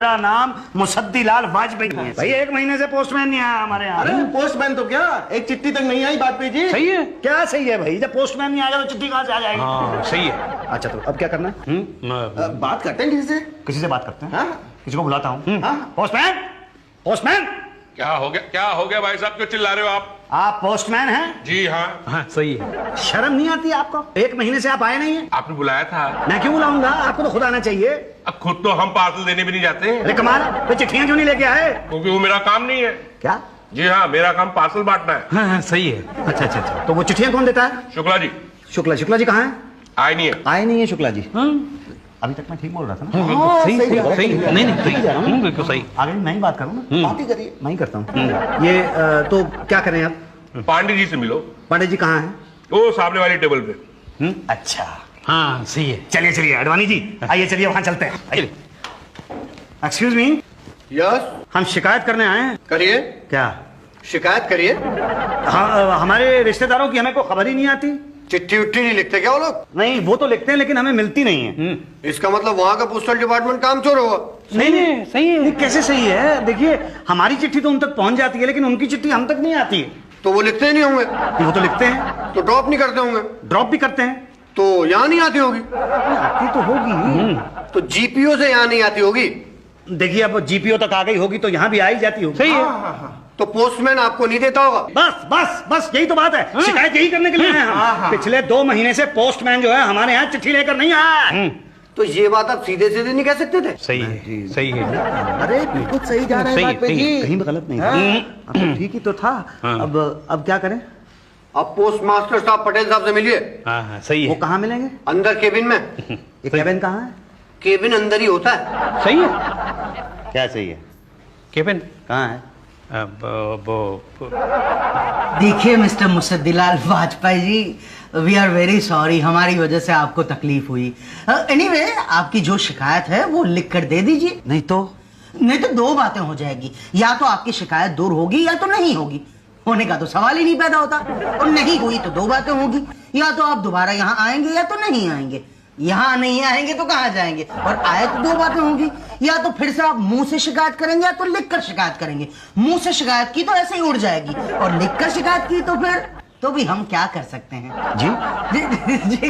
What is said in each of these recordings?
मेरा नाम मुसद्दीलाल वाजपेयी है। भाई 1 महीने से पोस्टमैन नहीं आया हमारे यहाँ। अरे पोस्टमैन तो क्या, एक चिट्ठी तक नहीं आई वाजपेयी जी। सही है। क्या सही है भाई, जब पोस्टमैन नहीं आएगा तो चिट्ठी कहाँ से आ जाएगी? हाँ सही है। अच्छा तो अब क्या करना है? बात करते हैं किसी से बात करते हैं। हाँ? किसी को बुलाता हूँ। Postman, postman. क्या हो गया भाई साहब, क्यों चिल्ला रहे हो आप पोस्टमैन हैं? जी हाँ। हाँ सही है। शर्म नहीं आती आपको? 1 महीने से आप आए नहीं है। आपने बुलाया था। मैं क्यों बुलाऊंगा, आपको तो खुद आना चाहिए। अब खुद तो हम पार्सल देने भी नहीं जाते। अरे कमाल, तो चिट्ठियां क्यों नहीं लेके आए? क्योंकि वो मेरा काम नहीं है। क्या? जी हाँ, मेरा काम पार्सल बांटना है। हाँ सही है। अच्छा, तो वो चिट्ठियां कौन देता है? शुक्ला जी। शुक्ला जी कहाँ है? आए नहीं है। आए नहीं है शुक्ला जी। अभी तक मैं ठीक बोल रहा था ना? सही नहीं बिल्कुल सही। आगे मैं ही बात करूँ ना? बात ही करिए। मैं ही करता हूँ ये। तो क्या करें आप? पांडे जी से मिलो। पांडे जी कहाँ हैं? वो सामने वाली टेबल पे। अच्छा, हाँ सही है। चलिए अडवाणी जी आइए, चलिए वहां चलते हैं। एक्सक्यूज मी, यस, हम शिकायत करने आए हैं। करिए, क्या? शिकायत करिए। हाँ, हमारे रिश्तेदारों की हमें कोई खबर ही नहीं आती। चिट्ठी उट्ठी नहीं लिखते क्या वो लोग? नहीं, वो तो लिखते हैं लेकिन हमें मिलती नहीं है। इसका मतलब वहाँ का पोस्टल डिपार्टमेंट काम चोर होगा। नहीं सही है। ये कैसे सही है? देखिए हमारी चिट्ठी तो उन तक पहुंच जाती है लेकिन उनकी चिट्ठी हम तक नहीं आती है। तो वो लिखते ही नहीं होंगे। वो तो लिखते हैं, तो ड्रॉप नहीं करते होंगे। ड्रॉप भी करते हैं। तो यहाँ नहीं आती होगी। आती तो होगी। तो जीपीओ से यहाँ नहीं आती होगी। देखिए अब जीपीओ तक आ गई होगी तो यहाँ भी आ ही जाती होगी। सही है। तो पोस्टमैन आपको नहीं देता होगा। बस यही तो बात है। शिकायत यही करने के लिए आए हैं हम। पिछले 2 महीने से पोस्टमैन जो है हमारे यहाँ चिट्ठी लेकर नहीं आया। तो ये बात आप सीधे सीधे नहीं कह सकते थे? सही है। सही है। अरे बिल्कुल सही जा रहा है वाजपेयी जी। कहीं भी गलत नहीं था। अब तो ठीक ही तो था। अब क्या करें? अब पोस्ट मास्टर साहब पटेल साहब से मिलिए। हाँ सही वो है। कहाँ मिलेंगे? अंदर केबिन में। ये केबिन कहाँ है? केबिन अंदर ही होता है। सही है। क्या सही है? केबिन कहाँ है? देखिए mister Musaddilal Vajpayee ji, we are very sorry, हमारी वजह से आपको तकलीफ हुई। एनीवे, आपकी जो शिकायत है वो लिख कर दे दीजिए। नहीं तो 2 बातें हो जाएगी, या तो आपकी शिकायत दूर होगी या तो नहीं होगी। होने का तो सवाल ही नहीं पैदा होता, और नहीं हुई तो 2 बातें होगी, या तो आप दोबारा यहाँ आएंगे या तो नहीं आएंगे। यहाँ नहीं आएंगे तो कहाँ जाएंगे, और आए तो 2 बातें होंगी, या तो फिर से आप मुंह से शिकायत करेंगे या तो लिखकर शिकायत करेंगे। मुंह से शिकायत की तो ऐसे ही उड़ जाएगी, और लिखकर शिकायत की तो फिर तो भी हम क्या कर सकते हैं जी?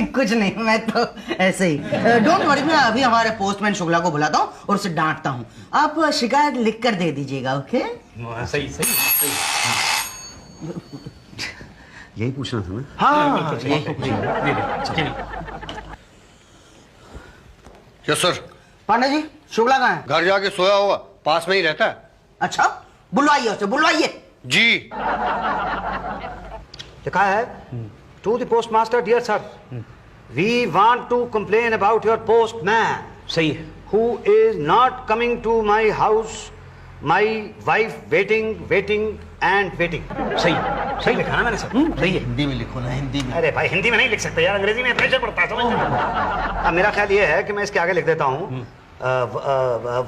कुछ नहीं, मैं तो ऐसे ही। डोंट वरी, मैं अभी हमारे पोस्टमैन शुक्ला को बुलाता हूँ और उसे डांटता हूँ। आप शिकायत लिख कर दे दीजिएगा, ओके? सही सही। यही पूछना था ना? हाँ यस सर। पांडे जी, शुक्ला कहाँ है? घर जाके सोया होगा, पास में ही रहता है। अच्छा, बुलवाइए उसे, बुलवाइए। जी। लिखा है, to the postmaster, dear sir, we want to complain about your postman सही है। who is not coming to my house, my wife waiting and waiting। सही लिखा ना मैंने सर? सही है। हिंदी में लिखो ना, हिंदी में। अरे भाई हिंदी में नहीं लिख सकते यार, अंग्रेजी में प्रेशर पड़ता है, समझ रहे? अब मेरा ख्याल ये है कि मैं इसके आगे लिख देता हूँ,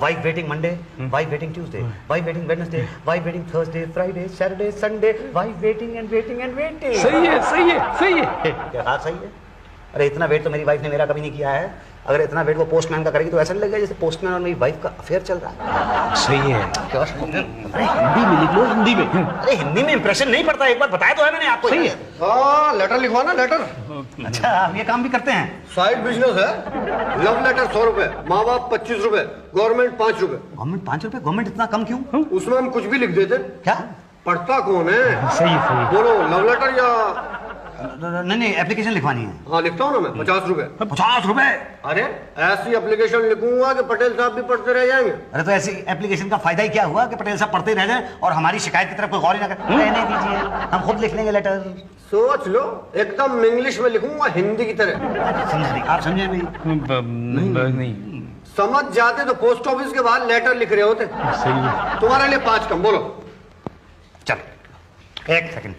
wife waiting Monday, wife waiting Tuesday, wife waiting Wednesday, wife waiting Thursday, Friday, Saturday, Sunday, wife waiting and waiting. सही है। क्या बात सही है? अरे इतना वेट तो मेरी वाइफ ने मेरा कभी नहीं किया है। अगर इतना वेट वो पोस्टमैन का करेगी तो ऐसा नहीं लगेगा जैसे पोस्टमैन और मेरी वाइफ का अफेयर चल रहा है। सही है। क्या? अरे हिंदी में लिख लो, हिंदी में। अरे हिंदी में इंप्रेशन नहीं पड़ता, एक बार बताया तो है मैंने आपको। सही है। हाँ, लेटर लिखवाना, लेटर। अच्छा, आप ये काम भी करते हैं? साइड बिजनेस है। लव लेटर 100 रुपए, माँ बाप 25 रुपए, गवर्नमेंट 5 रुपए। गवर्नमेंट 5 रुपए? गवर्नमेंट इतना कम क्यों? उसमें हम कुछ भी लिख देते। क्या? पढ़ता कौन है? सही। बोलो, लव लेटर या? नहीं, एप्लीकेशन लिखवानी है। हाँ लिखता हूँ ना मैं, 50 रुपए। 50 रुपए? अरे ऐसी एप्लीकेशन लिखूंगा कि पटेल साहब भी पढ़ते रह जाएंगे। अरे तो ऐसी एप्लीकेशन का फायदा ही क्या हुआ कि पटेल साहब पढ़ते ही रह जाए और हमारी शिकायत की तरफ कोई गौर ही ना करे? रहने दीजिए, हम खुद लिख लेंगे लेटर। सोच लो, एकदम इंग्लिश में लिखूंगा, हिंदी की तरह। समझ नहीं, आप समझे नहीं समझ जाते तो पोस्ट ऑफिस के बाहर लेटर लिख रहे होते। सही है। तुम्हारे लिए 5 कम। बोलो। चलो 1 सेकंड,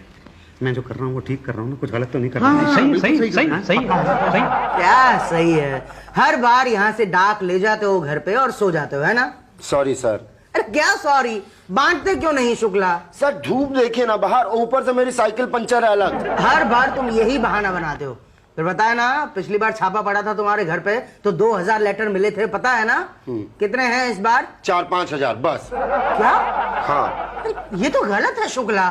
मैं जो कर रहा हूँ वो ठीक कर रहा हूँ ना? कुछ गलत तो नहीं कर रहा हूँ? सही। क्या सही है? हर बार यहाँ से डाक ले जाते हो घर पे और सो जाते हो, है ना? Sorry sir. अरे क्या सॉरी, बांटते क्यों नहीं शुक्ला? सर धूप देखिए ना बाहर, ऊपर से मेरी साइकिल पंचर है अलग। हर बार तुम यही बहाना बनाते हो। फिर बताया ना, पिछली बार छापा पड़ा था तुम्हारे घर पे तो 2000 लेटर मिले थे, पता है ना? कितने हैं इस बार? 4-5 हजार बस। क्या? हाँ ये तो गलत है शुक्ला।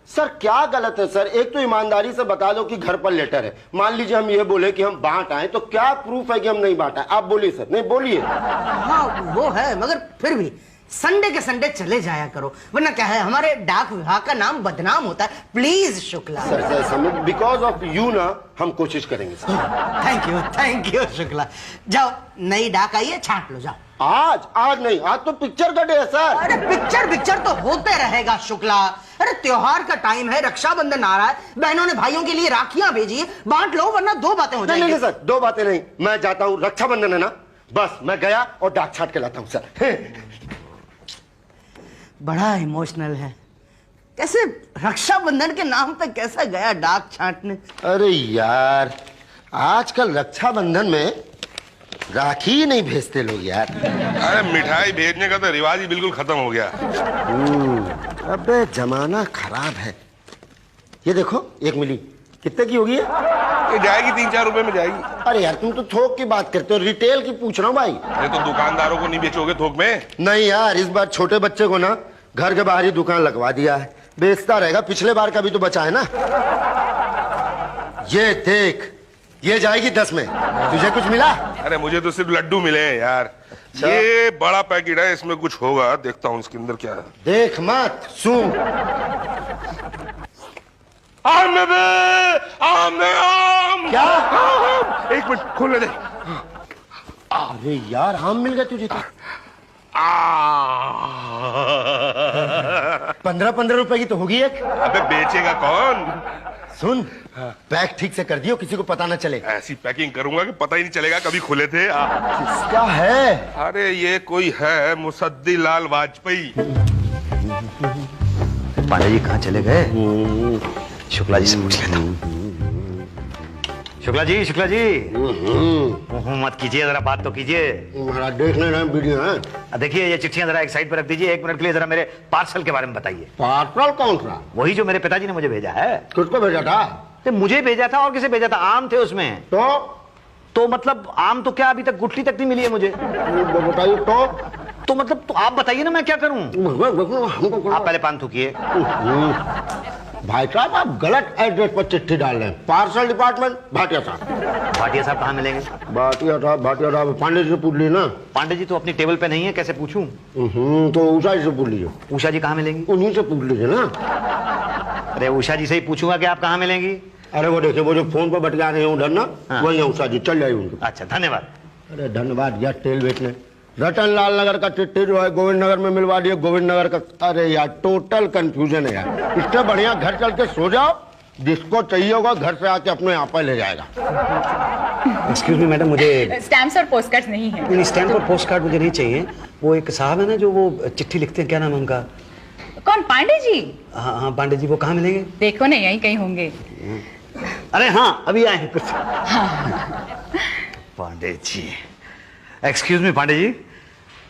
सर, क्या गलत है सर? एक तो ईमानदारी से बता दो कि घर पर लेटर है। मान लीजिए हम ये बोले कि हम बांट आए, तो क्या प्रूफ है कि हम नहीं बांटा? आप बोलिए सर। नहीं बोलिए। हाँ वो है, मगर फिर भी संडे के संडे चले जाया करो, वरना क्या है, हमारे डाक विभाग का नाम बदनाम होता है। प्लीज शुक्ला। सर समझ, बिकॉज ऑफ यू ना हम कोशिश करेंगे सर। Thank you Shukla. जाओ, नई डाक आई है, छांट लो, जाओ। आज नहीं, आज तो पिक्चर का डे है सर। अरे पिक्चर तो होते रहेगा शुक्ला। अरे त्योहार का टाइम है, रक्षाबंधन आ रहा है, बहनों ने भाइयों के लिए राखियां भेजी है, बांट लो, वरना दो बातें हो जाएंगी। नहीं सर, दो बातें नहीं। मैं जाता हूँ, रक्षाबंधन है ना, बस मैं गया और डाक छाट के लाता हूँ सर। बड़ा इमोशनल है, कैसे रक्षाबंधन के नाम पे कैसा गया डाक छांटने। अरे यार, आजकल रक्षाबंधन में राखी ही नहीं भेजते लोग यार। अरे मिठाई भेजने का तो रिवाज ही बिल्कुल खत्म हो गया। अबे जमाना खराब है। ये देखो, 1 मिली कितने की होगी? ये जाएगी 3-4 रुपए में जाएगी। अरे यार, तुम तो थोक की बात करते हो, रिटेल की पूछ रहा हूँ भाई। ये तो दुकानदारों को नहीं बेचोगे थोक में? नहीं यार, इस बार छोटे बच्चे को ना घर के बाहर ही दुकान लगवा दिया है, बेचता रहेगा। पिछले बार का भी तो बचा है ना। ये देख, ये जाएगी 10 में। तुझे कुछ मिला? अरे मुझे तो सिर्फ लड्डू मिले हैं यार। ये बड़ा पैकेट है, इसमें कुछ होगा, देखता हूँ इसके अंदर क्या है। देख मत सुन। आम में आम में आम। क्या? आम। 1 मिनट खोलने दे। अरे यार, आम मिल गए तुझे तो। 15-15 रुपए की तो होगी एक। अबे बेचेगा कौन? सुन, पैक ठीक से कर दियो, किसी को पता ना चले। ऐसी पैकिंग करूंगा कि पता ही नहीं चलेगा कभी खुले थे। किसका है? अरे ये कोई है, मुसद्दी लाल वाजपेयी। पांडे जी कहाँ चले गए? शुक्ला जी से पूछ लेता हूँ। शुक्ला जी मत कीजिए, जरा बात तो कीजिए। महाराज देख ले रहे हैं वीडियो है। देखिए, ये चिट्ठियां जरा एक साइड पर रख दीजिए, 1 मिनट के लिए जरा मेरे पार्सल के बारे में बताइए। पार्सल कौन सा? वही जो मेरे पिताजी ने मुझे भेजा है। किसको भेजा था? तो मुझे भेजा था, और किसे भेजा था? आम थे उसमें। तो मतलब आम तो क्या, अभी तक गुठली तक नहीं मिली है मुझे। बताइए तो मतलब तो आप बताइए ना, मैं क्या करूं? आप पहले पान थूकिए। भाई साहब, आप गलत एड्रेस पर चिट्ठी डाल रहे हैं। पार्सल डिपार्टमेंट, भाटिया साहब। भाटिया साहब कहाँ मिलेंगे? भाटिया साहब पांडे जी से पूछ ली ना। पांडे जी तो अपनी टेबल पे नहीं है, कैसे पूछूं? तो उषा जी से पूछ लीजिए। उषा जी कहाँ मिलेंगी? उन्हीं से पूछ लीजिए ना। अरे उषा जी से ही पूछूंगा कि आप कहाँ मिलेंगी। अरे वो देखिए, वो जो फोन पर बतिया रहे हैं उधर ना, वही है उषा जी, चल जाइए उनके। अच्छा, धन्यवाद। अरे धन्यवाद यार, तेल बेचने। रतन लाल नगर का चिट्ठी जो है गोविंद नगर में मिलवा दिए, गोविंद नगर का। अरे यार, टोटल कंफ्यूजन है यार। इससे बढ़िया घर चल के सो जाओ, जिसको चाहिए होगा घर से आके अपने यहाँ पर ले जाएगा। एक्सक्यूज मी मैडम, मुझे स्टैम्प्स और पोस्ट कार्ड नहीं है। स्टैम्प और पोस्ट कार्ड मुझे नहीं चाहिए। वो एक साहब है ना जो वो चिट्ठी लिखते हैं, क्या नाम है उनका? कौन? पांडे जी? हाँ पांडे जी, वो कहाँ मिलेंगे? देखो ना, यहीं कहीं होंगे। अरे हाँ, अभी आए कुछ। पांडे जी, एक्सक्यूज मी पांडे जी,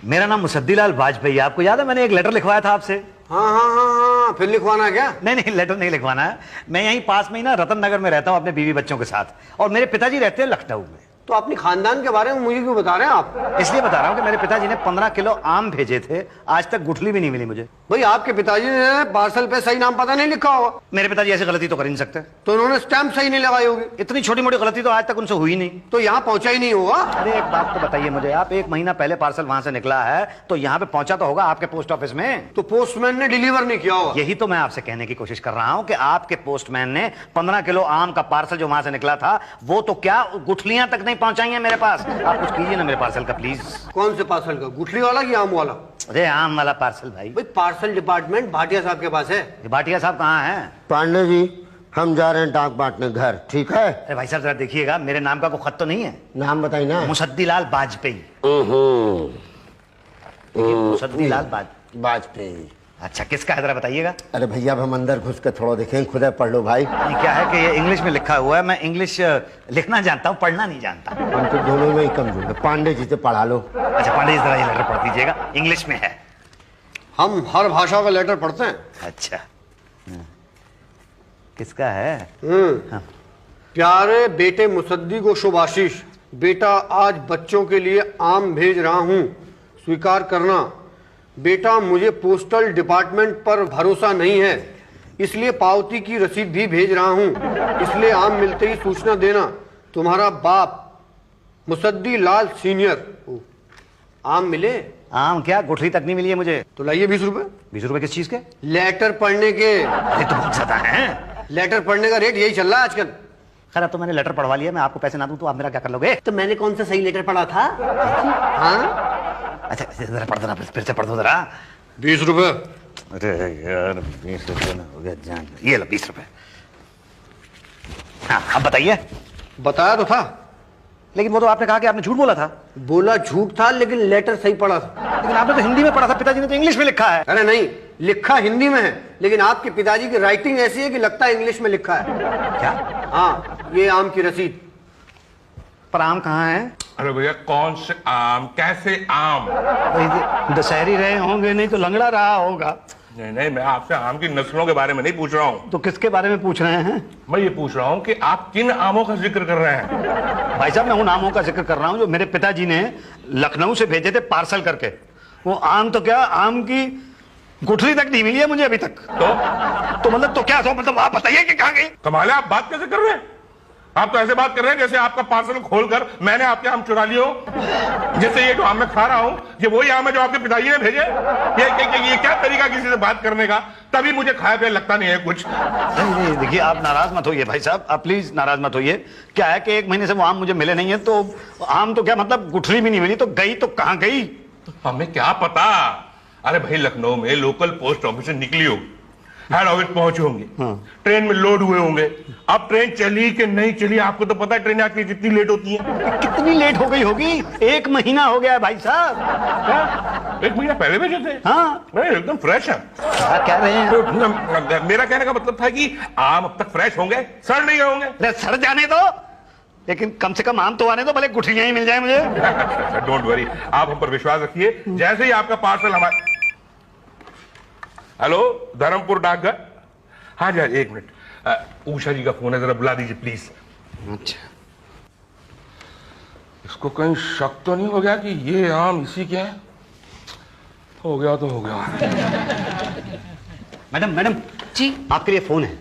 मेरा नाम मुसद्दी लाल वाजपेयी। आपको याद है, मैंने एक लेटर लिखवाया था आपसे। हाँ, फिर लिखवाना है क्या? नहीं, लेटर नहीं लिखवाना है। मैं यहीं पास में ही ना रतन नगर में रहता हूँ अपने बीवी बच्चों के साथ, और मेरे पिताजी रहते हैं लखनऊ में। तो अपने खानदान के बारे में मुझे क्यों बता रहे हैं आप? इसलिए बता रहा हूँ कि मेरे पिताजी ने 15 किलो आम भेजे थे, आज तक गुठली भी नहीं मिली मुझे। भाई, आपके पिताजी ने पार्सल पे सही नाम पता नहीं लिखा होगा। मेरे पिताजी ऐसी गलती तो कर ही नहीं सकते। तो उन्होंने स्टैम्प सही नहीं लगाई होगी। इतनी छोटी मोटी गलती तो आज तक उनसे हुई नहीं। तो यहाँ पहुंचा ही नहीं होगा। अरे एक बात तो बताइए मुझे, आप 1 महीना पहले पार्सल वहां से निकला है तो यहाँ पे पहुंचा तो होगा आपके पोस्ट ऑफिस में। तो पोस्टमैन ने डिलीवर नहीं किया होगा। यही तो मैं आपसे कहने की कोशिश कर रहा हूँ कि आपके पोस्टमैन ने 15 किलो आम का पार्सल जो वहां से निकला था, वो तो क्या गुठलियां तक नहीं पहुंचाई है मेरे पास। आप कुछ कीजिए ना मेरे पार्सल का प्लीज। कौन से पार्सल का? गुठली वाला कि आम वाला? अरे आम वाला पार्सल भाई। भाई, पार्सल डिपार्टमेंट भाटिया साहब के पास है। भाटिया साहब कहाँ हैं? पांडे जी, हम जा रहे हैं डाक बांटने घर, ठीक है? अरे भाई साहब, जरा देखिएगा, मेरे नाम का कोई खत तो नहीं है? नाम बताइए ना। मुसद्दी लाल वाजपेयी। मुसद्दी लाल वाजपेयी। अच्छा, किसका है जरा बताइएगा। अरे भैया, अब हम अंदर घुस के थोड़ा देखें, खुद पढ़ लो भाई। ये क्या है कि ये इंग्लिश में लिखा हुआ है, मैं इंग्लिश लिखना जानता हूँ, पढ़ना नहीं जानता। हम तो दोनों में ही कमजोर है। पांडे जी से पढ़ा लो। अच्छा पांडे जी, जरा ये लेटर पढ़ दीजिएगा, इंग्लिश में है। हम हर भाषा का लेटर पढ़ते हैं। अच्छा, किसका है? हाँ। प्यारे बेटे मुसद्दी को शुभ आशीष। बेटा आज बच्चों के लिए आम भेज रहा हूं, स्वीकार करना। बेटा मुझे पोस्टल डिपार्टमेंट पर भरोसा नहीं है, इसलिए पावती की रसीद भी भेज रहा हूं, इसलिए आम मिलते ही सूचना देना। तुम्हारा बाप मुसद्दी लाल सीनियर। आम मिले? आम क्या, गुठली तक नहीं मिली है मुझे। तो लाइए 20 रुपए। 20 रुपए किस चीज के? लेटर पढ़ने के। अरे तो बहुत ज्यादा है। लेटर पढ़ने का रेट यही चल रहा है आजकल। खैर अब तो मैंने लेटर पढ़वा लिया, मैं आपको पैसे ना दूं तो आप मेरा क्या कर लोगे? तो मैंने कौन सा सही लेटर पढ़ा था? हाँ? अच्छा जरा पढ़ देना, फिर से पढ़ दो जरा। 20 रुपए। अरे यार 20 रुपए हो गया जान। ये लो 20 रुपए। हाँ अब बताइए। बताया तो था, लेकिन वो तो आपने कहा कि आपने झूठ बोला था। बोला झूठ था लेकिन लेटर सही पढ़ा था। लेकिन आपने तो हिंदी में पढ़ा था, पिताजी ने तो इंग्लिश में लिखा है। अरे नहीं, लिखा हिंदी में है, लेकिन आपके पिताजी की राइटिंग ऐसी है कि लगता है इंग्लिश में लिखा है। क्या? हाँ, ये आम की रसीद। पर आम कहाँ है? अरे भैया कौन से आम, कैसे आम? दशहरी रहे होंगे, नहीं तो लंगड़ा रहा होगा। नहीं नहीं, मैं आपसे आम की नस्लों के बारे में नहीं पूछ रहा हूँ। तो किसके बारे में पूछ रहे हैं? मैं ये पूछ रहा हूँ कि आप किन आमों का जिक्र कर रहे हैं? भाई साहब मैं उन आमों का जिक्र कर रहा हूँ जो मेरे पिताजी ने लखनऊ से भेजे थे पार्सल करके। वो आम तो क्या, आम की गुठली तक नहीं मिली है मुझे अभी तक। तो मतलब तो क्या, तो मतलब आप बताइए कि कहाँ गई? कमाल है, आप बात कैसे कर रहे हैं? आप तो ऐसे बात कर रहे हैं जैसे आपका पार्सल खोलकर मैंने आपके आम चुरा लिए हो। जैसे ये जो आम मैं खा रहा हूँ ये वही आम है जो आपके पिताजी ने भेजे। ये क्या तरीका किसी से बात करने का? तभी मुझे खाया पिया लगता नहीं है कुछ। नहीं देखिए आप नाराज मत होइए भाई साहब, आप प्लीज नाराज मत होइए। क्या है कि 1 महीने से वो आम मुझे मिले नहीं है, तो आम तो क्या मतलब गुठली भी नहीं मिली, तो गई तो कहाँ गई? हमें क्या पता। अरे भाई लखनऊ में लोकल पोस्ट ऑफिस से निकली हो, हेड ऑफिस पहुंचे होंगे, ट्रेन में लोड हुए होंगे। अब ट्रेन चली कि नहीं चली आपको तो पता है, ट्रेन आती कितनी लेट होती है। कितनी लेट हो गई होगी? 1 महीना हो गया है भाई साहब। क्या? 1 महीना पहले भेजे थे? हाँ नहीं एकदम फ्रेश है। क्या कह रहे हैं? तो मेरा कहने का मतलब था कि आम अब तक फ्रेश होंगे, सड़ नहीं गए होंगे। अरे सड़ जाने दो, लेकिन कम से कम आम तो आने दो, भले गुठलियां ही मिल जाए मुझे। डोंट वरी, आप हम पर विश्वास रखिए। जैसे ही आपका पार्सल हमारे। हेलो धर्मपुर डाकघर। हाँ जी 1 मिनट, उषा जी का फोन है, जरा बुला दीजिए प्लीज। अच्छा इसको कहीं शक तो नहीं हो गया कि ये आम इसी के हैं? हो गया तो हो गया। मैडम मैडम जी आपके लिए फोन है।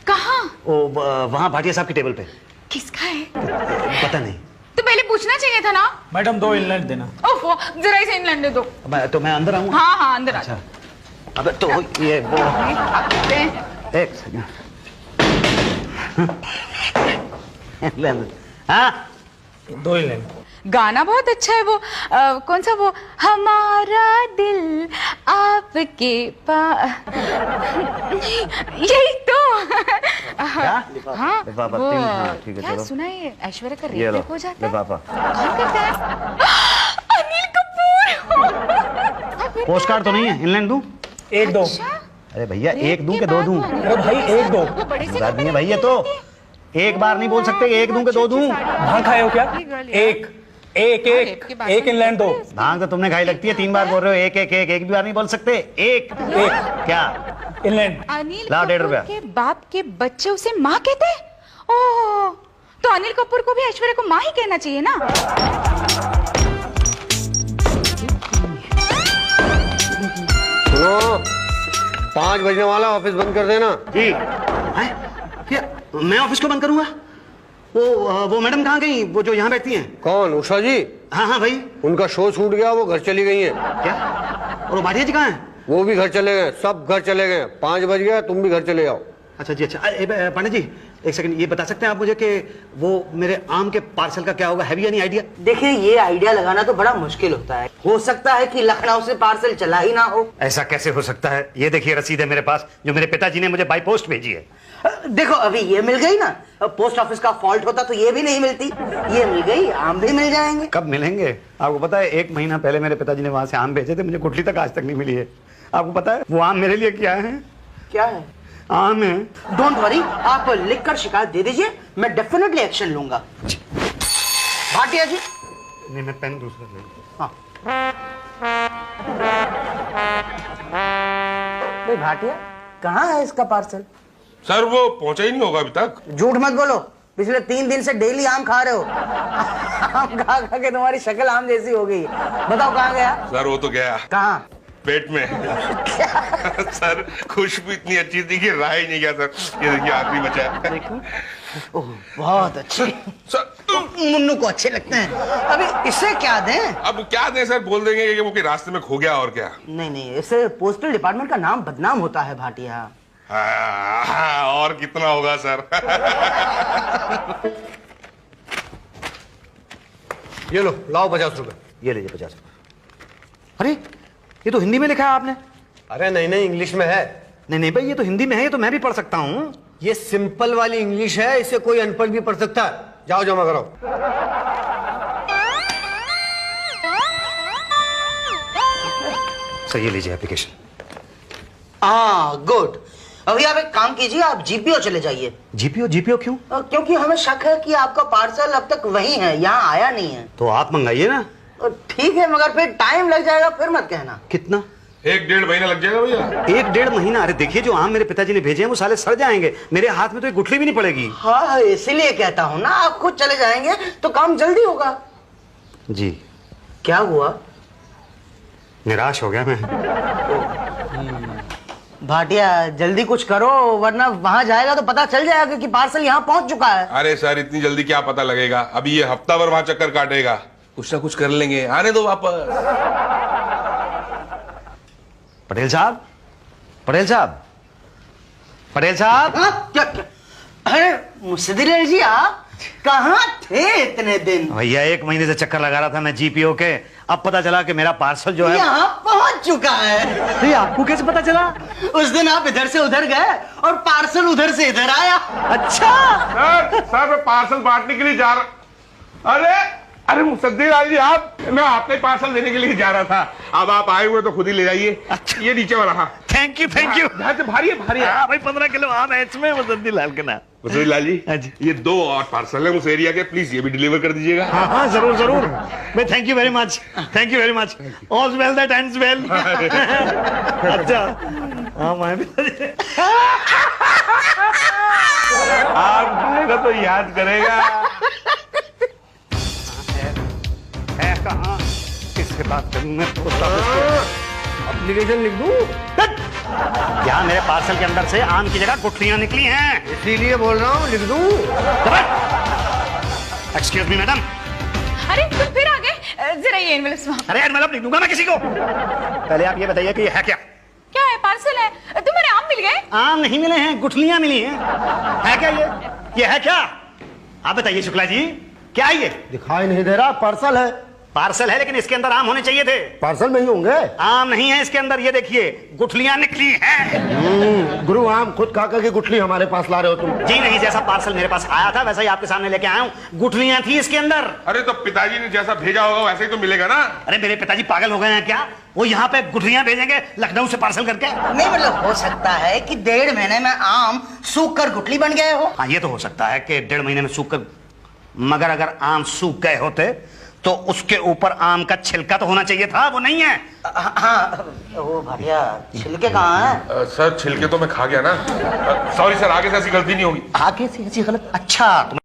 कहाँ? वहां भाटिया साहब की टेबल पे। किसका है? पता नहीं। तो पहले पूछना चाहिए था ना। मैडम 2 इनलेट देना। ओफो, जरा इसे इंग्लैंड दे दो। तो मैं अंदर आऊँ? हाँ हाँ अंदर आ अच्छा अब तो ये वो एक सेकंड। हाँ 2 इनलेट। गाना बहुत अच्छा है वो। कौन सा वो, हमारा दिल आपके पास, यही तो। हाँ लिफाफा, वो ठीक है क्या चलो। सुना है ऐश्वर्या का ये लो रेप हो जाता है? लिफाफा। कौन करता है? अनिल कपूर। पोस्ट कार्ड तो नहीं है, इनलैंड दूं? 1 2। अच्छा, अरे भैया रेप 1 दूं के के 2 बाद दूं? वो अनिल अरे भाई, कपूर 1 2। वो बड़े से मजाक नहीं है घर में भैया, तो एक बार नहीं बोल सकते 1 दूं के 2 दूं? भांग खाए हो क्या? एक इनलैंड दो। भांग तो तुमने खाई लगती है, 3 बार बोल रहे हो एक भी बार नहीं बोल सकते। एक क्या इनलैंड। अनिल लाओ 1.5 रुपया। कपूर के बाप के बच्चे उसे माँ कहते हैं? ओह, तो अनिल कपूर को भी ऐश्वर्या को माँ ही कहना चाहिए ना। सुनो, 5 बजने वाला, ऑफिस बंद कर देना। जी हैं? क्या मैं ऑफिस को बंद करूंगा? वो मैडम कहाँ गई, वो जो यहाँ बैठती हैं? कौन? उषा जी? हाँ भाई। उनका शो छूट गया, वो घर चली गई हैं। क्या? और वो भाटिया जी कहाँ हैं? वो भी घर चले गए, सब घर चले गए। 5 बज गया, तुम भी घर चले जाओ। अच्छा जी अच्छा। पांडे जी 1 सेकंड, ये बता सकते हैं आप मुझे कि वो मेरे आम के पार्सल का क्या होगा? Have you any idea? देखिए ये आइडिया लगाना तो बड़ा मुश्किल होता है। हो सकता है कि लखनऊ से पार्सल चला ही ना हो। ऐसा कैसे हो सकता है? ये देखिए रसीद है मेरे पास जो मेरे पिताजी ने मुझे बाई पोस्ट भेजी है। देखो अभी ये मिल गई ना, पोस्ट ऑफिस का फॉल्ट होता तो ये भी नहीं मिलती। ये मिल गई, आम भी मिल जाएंगे। कब मिलेंगे? आपको पता है 1 महीना पहले मेरे पिताजी ने वहां से आम भेजे थे, मुझे गुठली तक आज तक नहीं मिली है। आपको पता है वो आम मेरे लिए क्या है? क्या है? आम है। डोंट वरी, आप लिखकर शिकायत दे दीजिए, मैं डेफिनेटली एक्शन लूंगा। भाटिया जी। नहीं मैं पेन दूसरा ले लूं। हाँ भाई भाटिया, कहाँ है इसका पार्सल? सर वो पहुंचा ही नहीं होगा अभी तक। झूठ मत बोलो, पिछले 3 दिन से डेली आम खा रहे हो। आम खा खा के तुम्हारी शक्ल आम जैसी हो गई है। बताओ कहाँ गया? सर वो तो गया कहाँ? पेट में। सर खुशबू इतनी अच्छी थी कि रहा ही नहीं गया सर। ये देखिए आखिरी बचा है। ओह बहुत अच्छे। सर मुन्नू को अच्छे लगते हैं। अभी इसे क्या दें? अब क्या दें सर, बोल देंगे कि वो कि रास्ते में खो गया और क्या। नहीं नहीं, इससे पोस्टल डिपार्टमेंट का नाम बदनाम होता है भाटिया। और कितना होगा सर। ये लो, लाओ 50 रुपए। ये लीजिए 50। अरे ये तो हिंदी में लिखा है आपने। अरे नहीं नहीं, इंग्लिश में है। नहीं नहीं भाई, ये तो हिंदी में है, ये तो मैं भी पढ़ सकता हूँ। ये सिंपल वाली इंग्लिश है, इसे कोई अनपढ़ भी पढ़ सकता है। जाओ जमा करो। सर ये लीजिए एप्लीकेशन। हाँ गुड। अभी आप एक काम कीजिए, आप जीपीओ चले जाइए। जीपीओ? जीपीओ क्यों? क्योंकि हमें शक है कि आपका पार्सल अब तक वहीं है, यहाँ आया नहीं है। तो आप मंगाइए ना। ठीक है, मगर फिर टाइम लग जाएगा, फिर मत कहना। कितना? 1-1.5 महीना लग जाएगा भैया। 1-1.5 महीना? अरे देखिए, जो आम मेरे पिताजी ने भेजे हैं वो साले सड़ जाएंगे। मेरे हाथ में तो एक गुठली भी नहीं पड़ेगी। हाँ इसीलिए कहता हूँ ना, आप खुद चले जाएंगे तो काम जल्दी होगा। जी। क्या हुआ? निराश हो गया मैं। भाटिया जल्दी कुछ करो, वरना वहां जाएगा तो पता चल जाएगा कि पार्सल यहाँ पहुंच चुका है। अरे सर इतनी जल्दी क्या पता लगेगा, अभी ये हफ्ता भर वहां चक्कर काटेगा। कुछ ना कुछ कर लेंगे, आने दो वापस। पटेल साहब, पटेल साहब, पटेल साहब। हाँ? क्या? अरे मुसद्दिर जी, आप कहाँ थे इतने दिन? भैया 1 महीने से चक्कर लगा रहा था मैं जीपीओ के। अब पता चला कि मेरा पार्सल जो है यहाँ पहुंच चुका है। तो आपको कैसे पता चला? उस दिन आप इधर से उधर गए और पार्सल उधर से इधर आया। अच्छा। सर मैं पार्सल बांटने के लिए जा रहा। अरे मुसद्दिर जी, आप, मैं आपने पार्सल देने के लिए जा रहा था। अब आप आए हुए तो खुद ही ले जाइए। अच्छा। ये नीचे वाला। हाँ थैंक यू, थैंक यू। भारी है भाई। 15 किलो आम है इसमें मुसद्दिर लाल के नाम। मुसद्दिर लाल जी, हाँ जी। ये 2 और पार्सल है उस एरिया के, प्लीज ये भी डिलीवर कर दीजिएगा। हाँ हाँ जरूर जरूर। मैं thank you very much, thank you very much. All well that ends well. अच्छा आम आए आप खाएगा तो याद करेगा। है कहाँ? किससे बात करूं मैं? एप्लीकेशन लिख दूं? क्या मेरे पार्सल के अंदर से आम की जगह गुठलियां निकली हैं? इसीलिए बोल रहा हूँ, लिख दूं? Excuse me madam. अरे तुम फिर आ गए, जरा ये एनवेलप्स वहाँ। अरे एनवेलप लिख दूंगा मैं किसी को। पहले आप ये बताइए कि ये है क्या? क्या है? पार्सल है। तुम्हारे आम मिल गए? आम नहीं मिले हैं, गुठलियां मिली हैं। है क्या ये है क्या? आप बताइए शुक्ला जी, क्या है ये? दिखाई नहीं दे रहा, पार्सल है। पार्सल है लेकिन इसके अंदर आम होने चाहिए थे। पार्सल में ही होंगे। आम नहीं है इसके अंदर, ये देखिए गुठलियां निकली हैं। गुरु आम खुद खा कर के गुठली हमारे पास ला रहे हो तुम? जी नहीं, जैसा पार्सल मेरे पास आया था वैसा ही आपके सामने लेके आया हूँ। गुठलियां थी इसके अंदर। अरे तो पिताजी ने जैसा भेजा होगा वैसे ही तो मिलेगा ना। अरे मेरे पिताजी पागल हो गए हैं क्या? वो यहाँ पे गुठलियां भेजेंगे लखनऊ से पार्सल करके? नहीं मतलब हो सकता है कि 1.5 महीने में आम सूख कर गुठली बन गए हो। हाँ ये तो हो सकता है कि 1.5 महीने में सूख कर, मगर अगर आम सूख गए होते तो उसके ऊपर आम का छिलका तो होना चाहिए था, वो नहीं है। हाँ वो भाटिया छिलके कहाँ है? सर छिलके तो मैं खा गया ना। सॉरी सर, आगे से ऐसी गलती नहीं होगी। आगे से ऐसी गलत? अच्छा